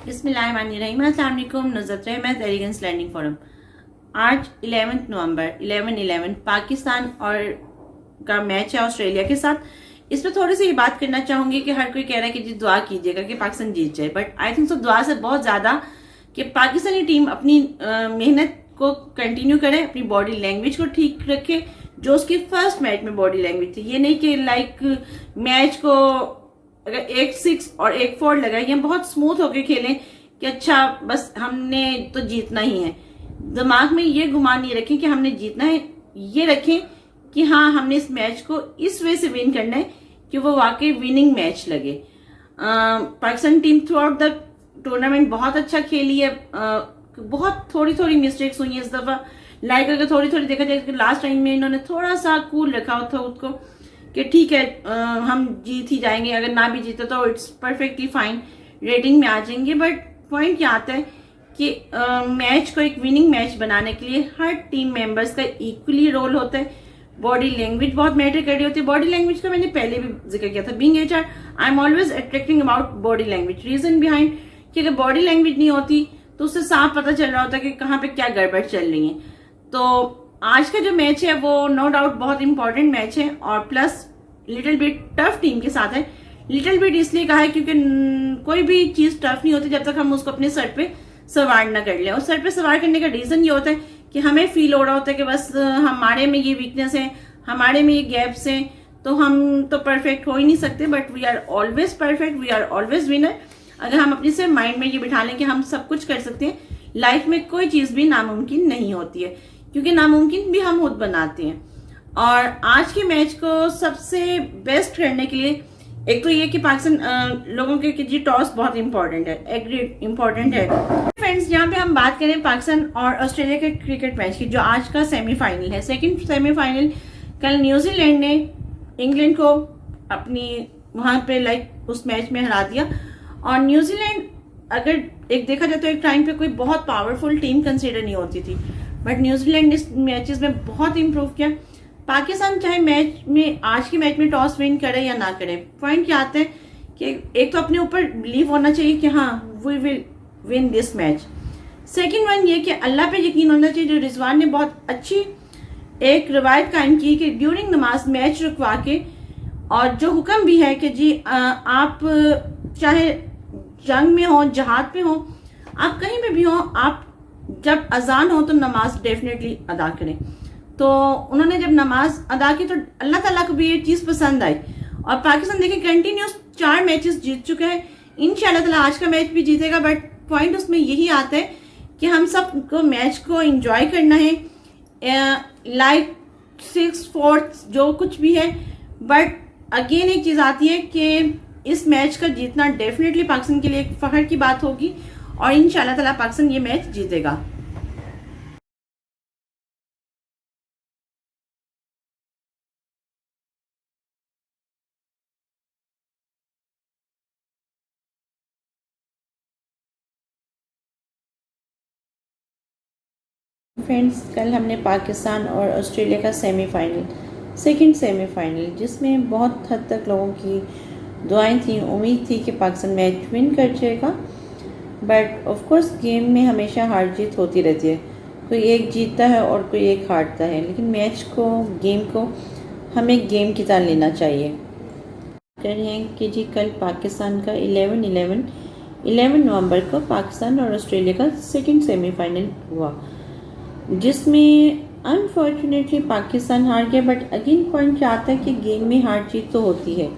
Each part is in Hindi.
बिस्मिल्लाहिर्रहमानिर्रहीम। अस्सलाम वालेकुम। नुज़रत रहमत एलिगेंस लर्निंग फोरम। आज 11 नवंबर 11/11 पाकिस्तान और का मैच है ऑस्ट्रेलिया के साथ। इस पर थोड़ी सी बात करना चाहूंगी कि हर कोई कह रहा है कि जी दुआ कीजिएगा कि पाकिस्तान जीत जाए, बट आई थिंक सो दुआ से बहुत ज्यादा कि पाकिस्तानी टीम अपनी मेहनत को कंटिन्यू करे, अपनी बॉडी लैंग्वेज को ठीक रखे जो उसकी फर्स्ट मैच में बॉडी लैंग्वेज थी। ये नहीं कि मैच को अगर 1-6 और 1-4 लगाए, हम बहुत स्मूथ होके खेलें कि अच्छा बस हमने तो जीतना ही है। दिमाग में ये गुमान नहीं रखें कि हमने जीतना है, ये रखें कि हाँ हमने इस मैच को इस वे से विन करना है कि वो वाकई विनिंग मैच लगे। Pakistan team through out the tournament बहुत अच्छा खेली है। बहुत थोड़ी थोड़ी मिस्टेक्स हुई है इस दफा। अगर थोड़ी थोड़ी देखा जाए, लास्ट टाइम में इन्होंने थोड़ा सा कूल रखा था उसको कि ठीक है हम जीत ही जाएंगे, अगर ना भी जीते तो इट्स परफेक्टली फाइन, रेटिंग में आ जाएंगे। बट पॉइंट क्या आता है कि मैच को एक विनिंग मैच बनाने के लिए हर टीम मेंबर्स का इक्वली रोल होता है। बॉडी लैंग्वेज बहुत मैटर कर रही होती है। बॉडी लैंग्वेज का मैंने पहले भी जिक्र किया था। Being HR I am always attracting about body language. Reason behind कि अगर बॉडी लैंग्वेज नहीं होती तो उससे साफ पता चल रहा होता है कि कहाँ पे क्या गड़बड़ चल रही है। तो आज का जो मैच है वो नो डाउट बहुत इंपॉर्टेंट मैच है और plus little bit tough team के साथ है। लिटिल बिट इसलिए कहा है क्योंकि कोई भी चीज टफ नहीं होती जब तक हम उसको अपने सर पे सवार न कर ले। और सर पे सवार करने का रीजन ये होता है कि हमें फील हो रहा होता है कि बस हमारे में ये वीकनेस है, हमारे में ये गैप्स हैं, तो हम तो परफेक्ट हो ही नहीं सकते। But we are always perfect, we are always winner. अगर हम अपने से माइंड में ये बिठा लें कि हम सब कुछ कर सकते हैं, लाइफ में कोई चीज भी नामुमकिन नहीं होती है, क्योंकि नामुमकिन भी हम खुद बनाते हैं। और आज के मैच को सबसे बेस्ट करने के लिए एक तो ये कि पाकिस्तान लोगों के कि जी टॉस बहुत इंपॉर्टेंट है, एग्रीड इंपॉर्टेंट है। फ्रेंड्स, यहाँ पे हम बात करें पाकिस्तान और ऑस्ट्रेलिया के क्रिकेट मैच की, जो आज का सेमीफाइनल है। सेकंड सेमीफाइनल कल न्यूजीलैंड ने इंग्लैंड को अपनी वहां पे उस मैच में हरा दिया। और न्यूजीलैंड अगर एक देखा जाए तो एक टाइम पे कोई बहुत पावरफुल टीम कंसिडर नहीं होती थी, बट न्यूजीलैंड इस मैचेस में बहुत इंप्रूव किया। पाकिस्तान चाहे मैच में आज के मैच में टॉस विन करे या ना करे, पॉइंट क्या आता है कि एक तो अपने ऊपर बिलीव होना चाहिए कि हाँ we will win this match. Second one ये कि अल्लाह पे यकीन होना चाहिए। जो रिजवान ने बहुत अच्छी एक रवायत कायम की कि ड्यूरिंग नमाज मैच रुकवा के, और जो हुक्म भी है कि जी आप चाहे जंग में हो, जहाद पे हो, आप कहीं पे भी हो, आप जब अजान हो तो नमाज डेफिनेटली अदा करें। तो उन्होंने जब नमाज अदा की तो अल्लाह ताला को भी ये चीज पसंद आई। और पाकिस्तान देखिए कंटिन्यूस 4 मैचेस जीत चुका है। इंशाल्लाह ताला आज का मैच भी जीतेगा। बट पॉइंट उसमें यही आता है कि हम सबको मैच को एंजॉय करना है, 6-4 जो कुछ भी है। बट अगेन एक चीज आती है कि इस मैच का जीतना डेफिनेटली पाकिस्तान के लिए एक फख्र की बात होगी और इंशाल्लाह ताला पाकिस्तान ये मैच जीतेगा। फ्रेंड्स, कल हमने पाकिस्तान और ऑस्ट्रेलिया का सेकंड सेमीफाइनल, जिसमें बहुत हद तक लोगों की दुआएं थी, उम्मीद थी कि पाकिस्तान मैच विन कर जाएगा। बट ऑफ कोर्स गेम में हमेशा हार जीत होती रहती है, कोई एक जीतता है और कोई एक हारता है। लेकिन मैच को, गेम को हमें गेम की तरह लेना चाहिए। कह रहे हैं कि जी कल पाकिस्तान का 11 नवंबर को पाकिस्तान और ऑस्ट्रेलिया का सेकंड सेमीफाइनल हुआ, जिसमें अनफॉर्चुनेटली पाकिस्तान हार गया। बट अगेन पॉइंट क्या आता है कि गेम में हार जीत तो होती है।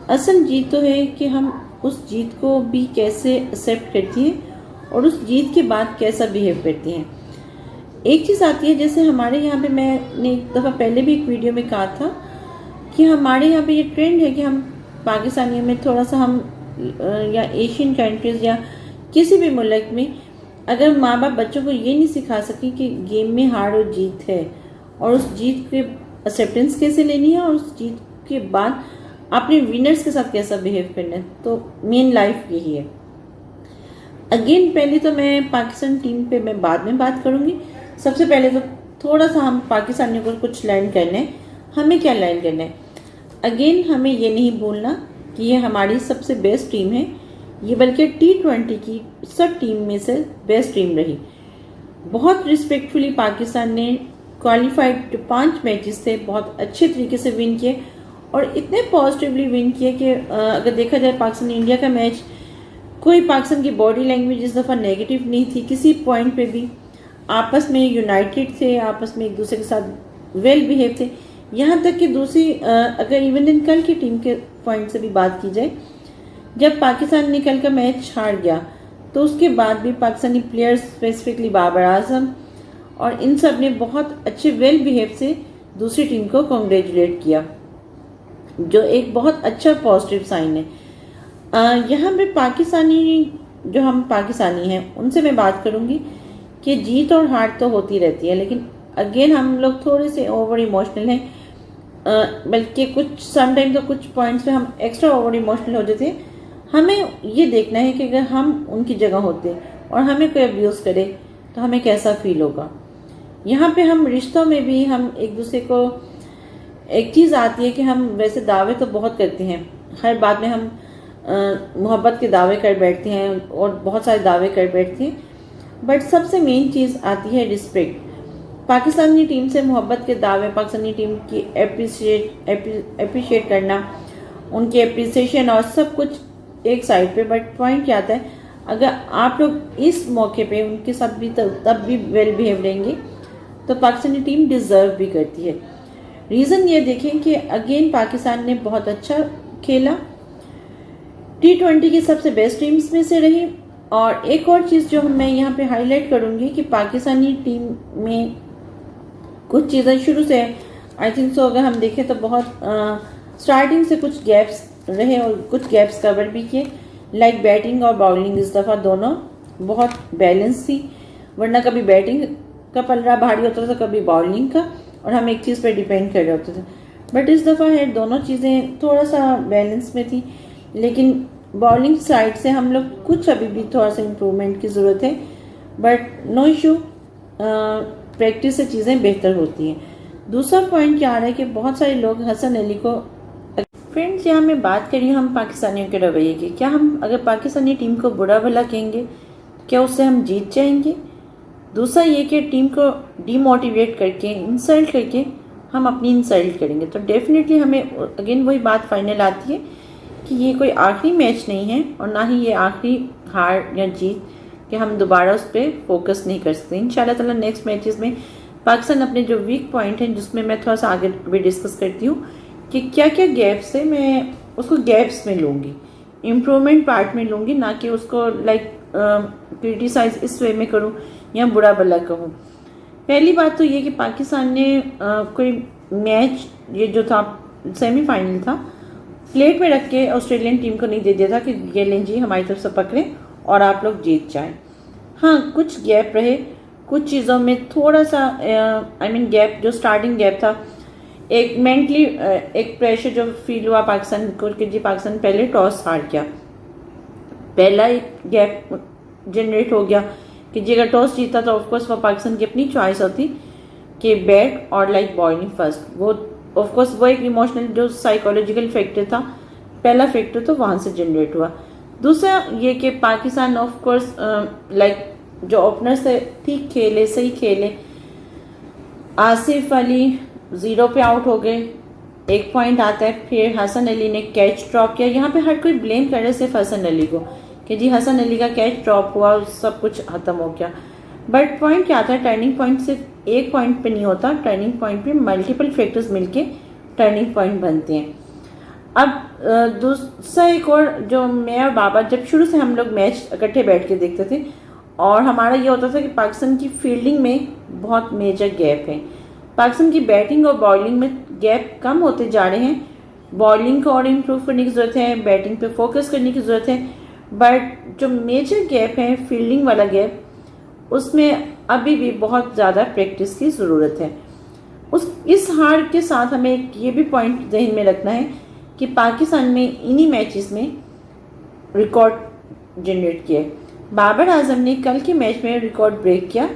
असल जीत तो है कि हम उस जीत को भी कैसे एक्सेप्ट करती हैं और उस जीत के बाद कैसा बिहेव करती हैं। एक चीज़ आती है, जैसे हमारे यहाँ पे, मैंने एक दफ़ा पहले भी एक वीडियो में कहा था कि हमारे यहाँ पे ये ट्रेंड है कि हम पाकिस्तानियों में थोड़ा सा हम या एशियन कंट्रीज या किसी भी मुल्क में अगर माँ बाप बच्चों को ये नहीं सिखा सके कि गेम में हार और जीत है और उस जीत के एक्सेप्टेंस कैसे लेनी है और उस जीत के बाद अपने विनर्स के साथ कैसा बिहेव करना है, तो मेन लाइफ यही है। अगेन पहले तो मैं पाकिस्तान टीम पे मैं बाद में बात करूंगी। सबसे पहले तो थोड़ा सा हम पाकिस्तानियों को कुछ लर्न करना है। हमें क्या लर्न करना है? अगेन हमें ये नहीं भूलना कि ये हमारी सबसे बेस्ट टीम है, ये बल्कि T20 की सब टीम में से बेस्ट टीम रही। बहुत रिस्पेक्टफुली पाकिस्तान ने क्वालिफाइड 5 मैचेस थे बहुत अच्छे तरीके से विन किए और इतने पॉजिटिवली विन किए कि अगर देखा जाए पाकिस्तान इंडिया का मैच, कोई पाकिस्तान की बॉडी लैंग्वेज इस दफ़ा नेगेटिव नहीं थी किसी पॉइंट पे भी। आपस में यूनाइटेड थे, आपस में एक दूसरे के साथ वेल बिहेव थे। यहाँ तक कि दूसरी अगर इवन दिन कल की टीम के पॉइंट से भी बात की जाए, जब पाकिस्तान ने कल का मैच हार गया तो उसके बाद भी पाकिस्तानी प्लेयर्स स्पेसिफिकली बाबर आजम और इन सब ने बहुत अच्छे वेल बिहेव से दूसरी टीम को कॉन्ग्रेचुलेट किया, जो एक बहुत अच्छा पॉजिटिव साइन है। यहाँ पे पाकिस्तानी, जो हम पाकिस्तानी हैं उनसे मैं बात करूँगी कि जीत और हार तो होती रहती है, लेकिन अगेन हम लोग थोड़े से ओवर इमोशनल हैं, बल्कि कुछ समटाइम तो कुछ पॉइंट्स पे हम एक्स्ट्रा ओवर इमोशनल हो जाते हैं। हमें ये देखना है कि अगर हम उनकी जगह होते और हमें कोई अब्यूज़ करे तो हमें कैसा फील होगा। यहाँ पे हम रिश्तों में भी हम एक दूसरे को, एक चीज़ आती है कि हम वैसे दावे तो बहुत करते हैं, हर बात में हम मोहब्बत के दावे कर बैठते हैं और बहुत सारे दावे कर बैठते हैं, बट सबसे मेन चीज़ आती है रिस्पेक्ट। पाकिस्तानी टीम से मोहब्बत के दावे, पाकिस्तानी टीम की अप्रिशिएट करना, उनके अप्रिसिएशन और सब कुछ एक साइड पे, बट पॉइंट क्या आता है, अगर आप लोग इस मौके पे उनके साथ भी तब भी वेल बिहेव रहेंगे तो पाकिस्तानी टीम डिजर्व भी करती है। रीज़न ये देखें कि अगेन पाकिस्तान ने बहुत अच्छा खेला, T20 की सबसे बेस्ट टीम्स में से रही। और एक और चीज़ जो मैं यहाँ पे हाईलाइट करूँगी कि पाकिस्तानी टीम में कुछ चीज़ें शुरू से, आई थिंक सो अगर हम देखें तो बहुत स्टार्टिंग से कुछ गैप्स रहे और कुछ गैप्स कवर भी किए, लाइक बैटिंग और बॉलिंग इस दफ़ा दोनों बहुत बैलेंस थी, वरना कभी बैटिंग का पलड़ा भारी होता था, कभी बॉलिंग का, और हम एक चीज़ पर डिपेंड कर रहे होते थे। बट इस दफ़ा है दोनों चीज़ें थोड़ा सा बैलेंस में थी, लेकिन बॉलिंग साइड से हम लोग कुछ अभी भी थोड़ा सा इम्प्रूवमेंट की ज़रूरत है, बट नो इशू, प्रैक्टिस से चीज़ें बेहतर होती हैं। दूसरा पॉइंट क्या आ रहा है कि बहुत सारे लोग हसन अली को, फ्रेंड्स यहाँ मैं बात करी हम पाकिस्तानियों के रवैये की, क्या हम अगर पाकिस्तानी टीम को बुरा भला कहेंगे क्या उससे हम जीत जाएंगे? दूसरा ये कि टीम को डीमोटिवेट करके, इंसल्ट करके हम अपनी इंसल्ट करेंगे, तो डेफिनेटली हमें अगेन वही बात फाइनल आती है कि ये कोई आखिरी मैच नहीं है और ना ही ये आखिरी हार या जीत कि हम दोबारा उस पर फोकस नहीं कर सकते। इंशाल्लाह ताला नेक्स्ट मैचेस में पाकिस्तान अपने जो वीक पॉइंट हैं, जिसमें मैं थोड़ा सा आगे भी डिस्कस करती हूँ कि क्या क्या गैप्स है, मैं उसको गैप्स में लूँगी, इम्प्रूवमेंट पार्ट में लूँगी, ना कि उसको लाइक क्रिटिसाइज इस वे में करूँ या बुरा भला कहूँ। पहली बात तो ये कि पाकिस्तान ने कोई मैच, ये जो था सेमीफाइनल था, प्लेट में रख के ऑस्ट्रेलियन टीम को नहीं दे दिया था कि ये लें जी हमारी तरफ से पकड़ें और आप लोग जीत जाएं। हाँ, कुछ गैप रहे, कुछ चीज़ों में थोड़ा सा गैप, जो स्टार्टिंग गैप था, एक मेंटली एक प्रेशर जो फील हुआ पाकिस्तान को कि जी पाकिस्तान पहले टॉस हार गया, पहला एक गैप जनरेट हो गया कि जी अगर टॉस जीता तो ऑफकोर्स वो पाकिस्तान की अपनी चॉइस होती कि बैट और लाइक बॉलिंग फर्स्ट, वो ऑफकोर्स वो एक इमोशनल जो साइकोलॉजिकल फैक्टर था, पहला फैक्टर तो वहाँ से जनरेट हुआ। दूसरा ये कि पाकिस्तान ऑफकोर्स लाइक जो ओपनर से ठीक खेले, सही खेले, आसिफ अली 0 पे आउट हो गए, 1 पॉइंट आता है, फिर हसन अली ने कैच ड्रॉप किया। यहाँ पे हर कोई ब्लेम कर रहे सिर्फ हसन अली को कि जी हसन अली का कैच ड्रॉप हुआ, सब कुछ खत्म हो गया, बट पॉइंट क्या आता है, टर्निंग पॉइंट सिर्फ एक पॉइंट पे नहीं होता, टर्निंग पॉइंट पे मल्टीपल फैक्टर्स मिलके टर्निंग पॉइंट बनते हैं। अब दूसरा एक और, जो मैं और बाबा जब शुरू से हम लोग मैच इकट्ठे बैठ के देखते थे और हमारा ये होता था कि पाकिस्तान की फील्डिंग में बहुत मेजर गैप है, पाकिस्तान की बैटिंग और बॉलिंग में गैप कम होते जा रहे हैं, बॉलिंग को और इम्प्रूव करने की ज़रूरत है, बैटिंग पे फोकस करने की ज़रूरत है, बट जो मेजर गैप है फील्डिंग वाला गैप, उसमें अभी भी बहुत ज़्यादा प्रैक्टिस की ज़रूरत है। इस हार के साथ हमें एक ये भी पॉइंट जहन में रखना है कि पाकिस्तान में इन्हीं मैचेस में रिकॉर्ड जनरेट किया है। बाबर आजम ने कल के मैच में रिकॉर्ड ब्रेक किया,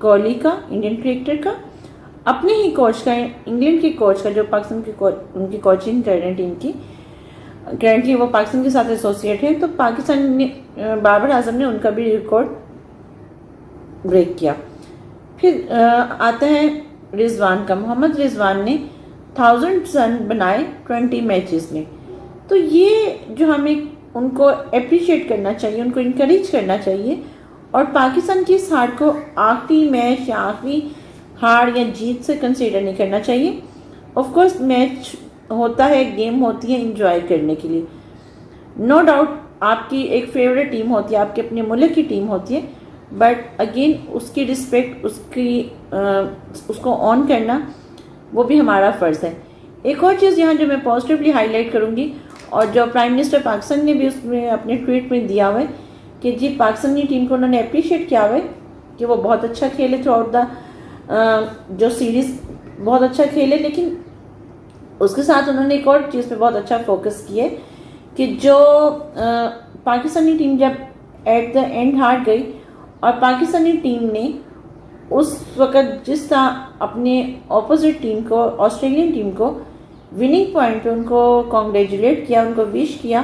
कोहली का, इंडियन क्रिकेटर का, अपने ही कोच का, इंग्लैंड के कोच का, जो पाकिस्तान की उनकी कोचिंग कर रहे हैं टीम की, करेंटली वो पाकिस्तान के साथ एसोसिएट हैं, तो पाकिस्तान ने बाबर आजम ने उनका भी रिकॉर्ड ब्रेक किया। फिर आता है रिजवान का। मोहम्मद रिजवान ने 1000 रन बनाए 20 मैचेस में। तो ये जो हमें उनको अप्रिशिएट करना चाहिए, उनको इनकरेज करना चाहिए, और पाकिस्तान की इस हार को आखिरी मैच या आखिरी हार या जीत से कंसीडर नहीं करना चाहिए। ऑफ कोर्स मैच होता है, गेम होती है एंजॉय करने के लिए। नो डाउट आपकी एक फेवरेट टीम होती है, आपके अपने मुल्क की टीम होती है, बट अगेन उसकी रिस्पेक्ट, उसको ऑन करना वो भी हमारा फ़र्ज़ है। एक और चीज़ यहाँ जो मैं पॉजिटिवली हाईलाइट करूँगी, और जो प्राइम मिनिस्टर पाकिस्तान ने भी उसमें अपने ट्वीट में दिया हुआ है कि जी पाकिस्तानी टीम को उन्होंने अप्रिशिएट किया हुआ है कि वो बहुत अच्छा खेले थ्रू आउट द जो सीरीज़, बहुत अच्छा खेले। लेकिन उसके साथ उन्होंने एक और चीज़ पे बहुत अच्छा फोकस किया है कि जो पाकिस्तानी टीम जब एट द एंड हार गई, और पाकिस्तानी टीम ने उस वक़्त जिस तरह अपने ऑपोजिट टीम को, ऑस्ट्रेलियन टीम को विनिंग पॉइंट पे उनको कॉन्ग्रेचुलेट किया, उनको विश किया,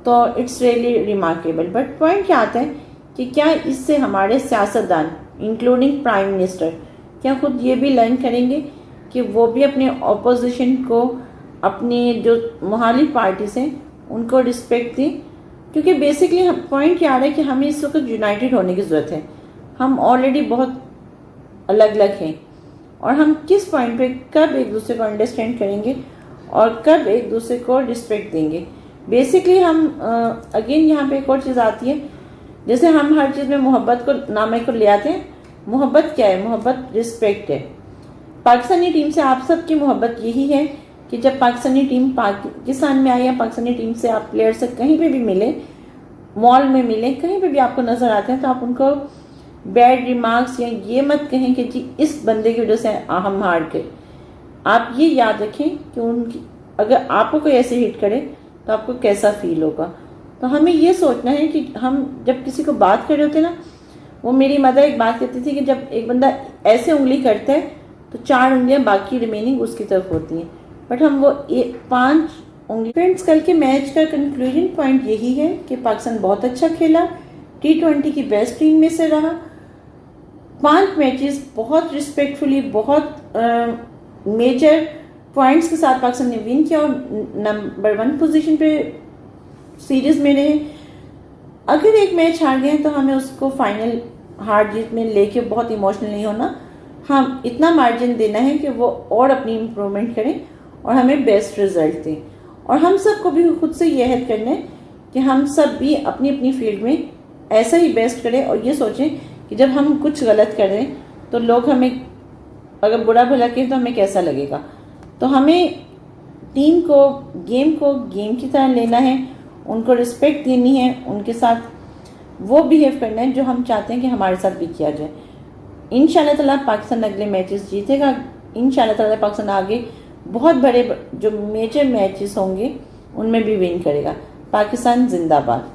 तो it's really remarkable. But point क्या आता है कि क्या इससे हमारे सियासतदान इंक्लूडिंग प्राइम मिनिस्टर क्या खुद ये भी लर्न करेंगे कि वो भी अपने ऑपोजिशन को, अपनी जो मुहालिफ पार्टीज हैं उनको रिस्पेक्ट दें? क्योंकि बेसिकली पॉइंट क्या आ रहा है कि हमें इस वक्त यूनाइटेड होने की ज़रूरत है। हम ऑलरेडी बहुत अलग अलग हैं, और हम किस पॉइंट पे कब एक दूसरे को अंडरस्टैंड करेंगे और कब एक दूसरे को रिस्पेक्ट देंगे? बेसिकली हम अगेन यहाँ पे एक और चीज़ आती है, जैसे हम हर चीज़ में मोहब्बत को नामे को ले आते हैं। मोहब्बत क्या है? मोहब्बत रिस्पेक्ट है। पाकिस्तानी टीम से आप सबकी मोहब्बत यही है कि जब पाकिस्तानी टीम पाकिस्तान में आए या पाकिस्तानी टीम से आप प्लेयर से कहीं पे भी मिले, मॉल में मिले, कहीं पे भी आपको नज़र आते हैं, तो आप उनको बैड रिमार्क्स या ये मत कहें कि जी इस बंदे की वजह से हम हार गए। आप ये याद रखें कि उनकी अगर आपको कोई ऐसे हिट करे तो आपको कैसा फील होगा। तो हमें ये सोचना है कि हम जब किसी को बात कर रहे होते ना, वो मेरी मदर एक बात कहती थी कि जब एक बंदा ऐसे उंगली करता है तो 4 उंगलियां बाकी रिमेनिंग उसकी तरफ होती हैं, बट हम वो 5 उंगली। फ्रेंड्स, कल के मैच का कंक्लूजन पॉइंट यही है कि पाकिस्तान बहुत अच्छा खेला, T20 की बेस्ट टीम में से रहा। 5 मैचेस बहुत रिस्पेक्टफुली, बहुत मेजर पॉइंट्स के साथ पाकिस्तान ने विन किया और नंबर 1 पोजीशन पे सीरीज में रहे। अगर एक मैच हार गए तो हमें उसको फाइनल हार जीत में लेके बहुत इमोशनल नहीं होना। हम इतना मार्जिन देना है कि वो और अपनी इम्प्रूवमेंट करें और हमें बेस्ट रिजल्ट दें। और हम सबको भी खुद से ये अहद करना है कि हम सब भी अपनी अपनी फील्ड में ऐसा ही बेस्ट करें, और ये सोचें कि जब हम कुछ गलत करें तो लोग हमें अगर बुरा भला कहें तो हमें कैसा लगेगा। तो हमें टीम को गेम की तरह लेना है, उनको रिस्पेक्ट देनी है, उनके साथ वो बिहेव करना है जो हम चाहते हैं कि हमारे साथ भी किया जाए। इंशाल्लाह ताला पाकिस्तान अगले मैचेस जीतेगा। इंशाल्लाह ताला पाकिस्तान आगे बहुत बड़े जो मेजर मैचेस होंगे उनमें भी विन करेगा। पाकिस्तान जिंदाबाद।